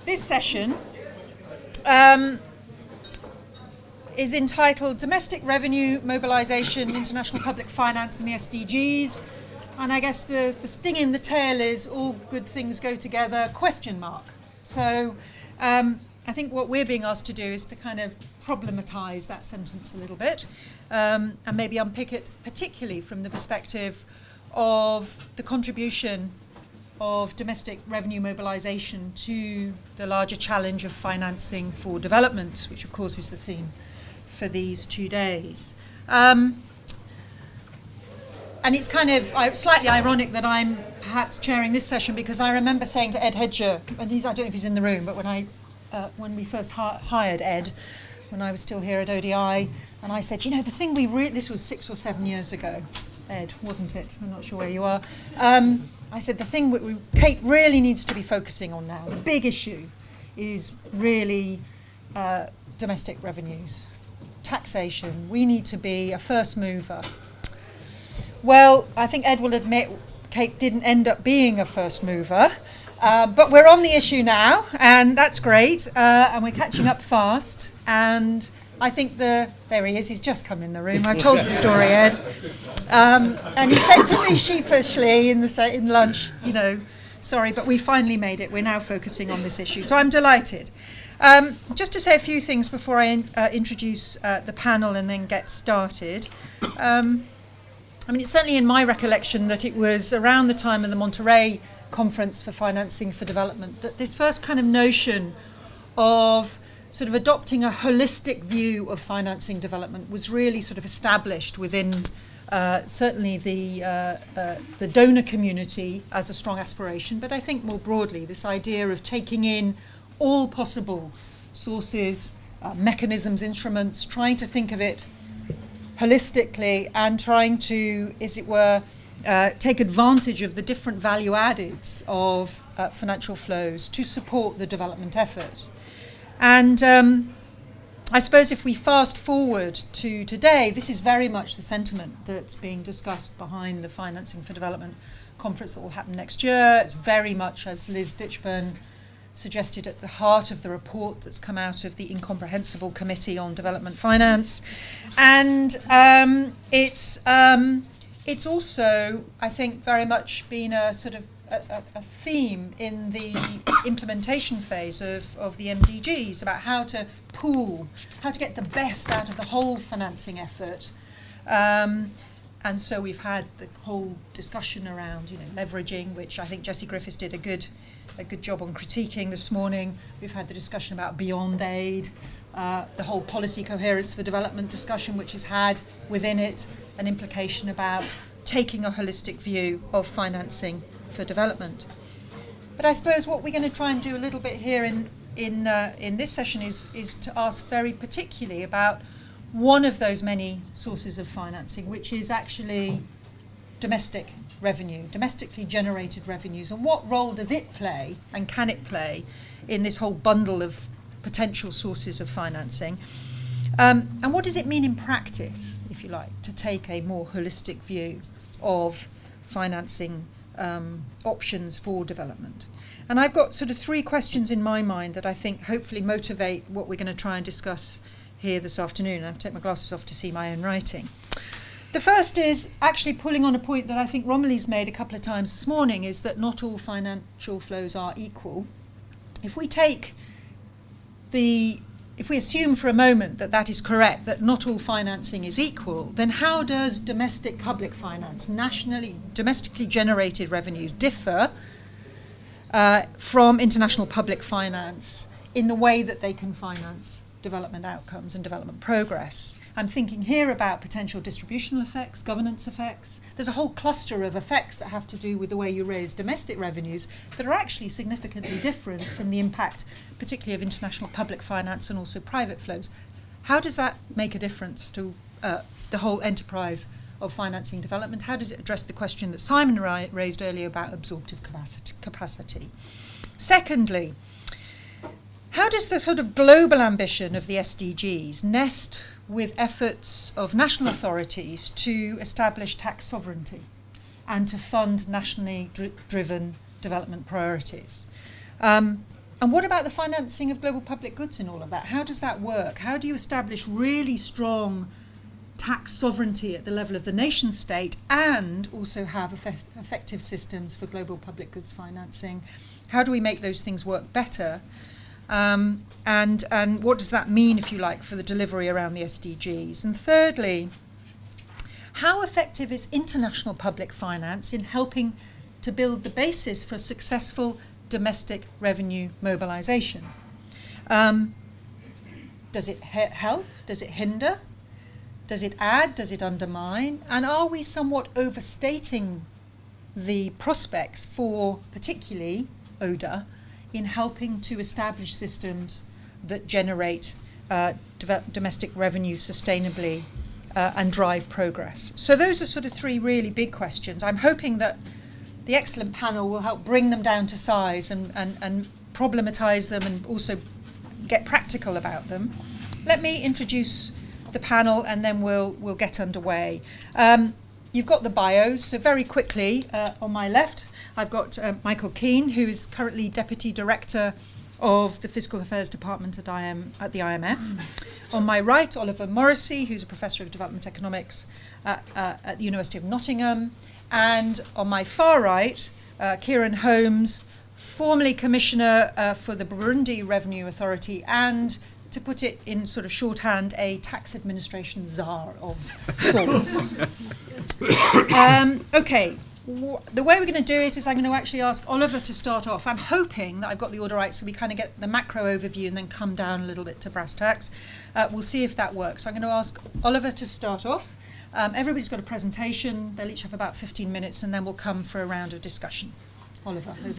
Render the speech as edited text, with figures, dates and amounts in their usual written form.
This session is entitled Domestic Revenue, Mobilisation, International Public Finance and the SDGs. And I guess the sting in the tail is all good things go together, ? So I think what we're being asked to do is to kind of problematise that sentence a little bit and maybe unpick it particularly from the perspective of the contribution of domestic revenue mobilisation to the larger challenge of financing for development, which of course is the theme for these 2 days. And it's kind of slightly ironic that I'm perhaps chairing this session, because I remember saying to Ed Hedger, and I don't know if he's in the room, but when we first hired Ed, when I was still here at ODI, and I said, the thing this was 6 or 7 years ago, Ed, wasn't it? I'm not sure where you are. I said, the thing Kate really needs to be focusing on now, the big issue, is really domestic revenues, taxation. We need to be a first mover. Well, I think Ed will admit Kate didn't end up being a first mover, but we're on the issue now, and that's great, and we're catching up fast. And I think there he is, he's just come in the room. I told the story, Ed. And he said to me sheepishly in lunch, sorry, but we finally made it. We're now focusing on this issue. So I'm delighted. Just to say a few things before I introduce the panel and then get started. It's certainly in my recollection that it was around the time of the Monterey Conference for Financing for Development that this first kind of notion of sort of adopting a holistic view of financing development was really sort of established within certainly the donor community as a strong aspiration, but I think more broadly this idea of taking in all possible sources, mechanisms, instruments, trying to think of it holistically and trying to, as it were, take advantage of the different value addeds of financial flows to support the development effort. And I suppose if we fast forward to today, this is very much the sentiment that's being discussed behind the Financing for Development conference that will happen next year. It's very much, as Liz Ditchburn suggested, at the heart of the report that's come out of the Incomprehensible Committee on Development Finance. And it's also, I think, very much been a sort of a theme in the implementation phase of the MDGs about how to pool, how to get the best out of the whole financing effort. And so we've had the whole discussion around, leveraging, which I think Jessie Griffiths did a good job on critiquing this morning. We've had the discussion about beyond aid, the whole policy coherence for development discussion, which has had within it an implication about taking a holistic view of financing for development. But I suppose what we're going to try and do a little bit here in this session is to ask very particularly about one of those many sources of financing, which is actually domestic revenue, domestically generated revenues, and what role does it play and can it play in this whole bundle of potential sources of financing, and what does it mean in practice, if you like, to take a more holistic view of financing options for development. And I've got sort of 3 questions in my mind that I think hopefully motivate what we're going to try and discuss here this afternoon. I have to take my glasses off to see my own writing. The first is actually pulling on a point that I think Romilly's made a couple of times this morning, is that not all financial flows are equal. If we assume for a moment that that is correct, that not all financing is equal, then how does domestic public finance, domestically generated revenues, differ from international public finance in the way that they can finance development outcomes and development progress? I'm thinking here about potential distributional effects, governance effects. There's a whole cluster of effects that have to do with the way you raise domestic revenues that are actually significantly different from the impact, particularly of international public finance and also private flows. How does that make a difference to the whole enterprise of financing development? How does it address the question that Simon raised earlier about absorptive capacity? Secondly, how does the sort of global ambition of the SDGs nest with efforts of national authorities to establish tax sovereignty and to fund nationally driven development priorities? And what about the financing of global public goods in all of that? How does that work? How do you establish really strong tax sovereignty at the level of the nation state and also have effective systems for global public goods financing? How do we make those things work better? And what does that mean, if you like, for the delivery around the SDGs? And thirdly, how effective is international public finance in helping to build the basis for successful domestic revenue mobilisation? Does it help? Does it hinder? Does it add? Does it undermine? And are we somewhat overstating the prospects for particularly ODI in helping to establish systems that generate domestic revenue sustainably and drive progress? So those are sort of three really big questions. I'm hoping that the excellent panel will help bring them down to size and problematise them and also get practical about them. Let me introduce the panel and then we'll get underway. You've got the bios, so very quickly on my left I've got Michael Keane, who is currently Deputy Director of the Fiscal Affairs Department at the IMF. On my right, Oliver Morrissey, who's a Professor of Development Economics at the University of Nottingham. And on my far right, Kieran Holmes, formerly Commissioner for the Burundi Revenue Authority and, to put it in sort of shorthand, a tax administration czar of sorts. Okay, the way we're going to do it is I'm going to actually ask Oliver to start off. I'm hoping that I've got the order right so we kind of get the macro overview and then come down a little bit to brass tacks. We'll see if that works. So I'm going to ask Oliver to start off. Everybody's got a presentation. They'll each have about 15 minutes and then we'll come for a round of discussion. Oliver, over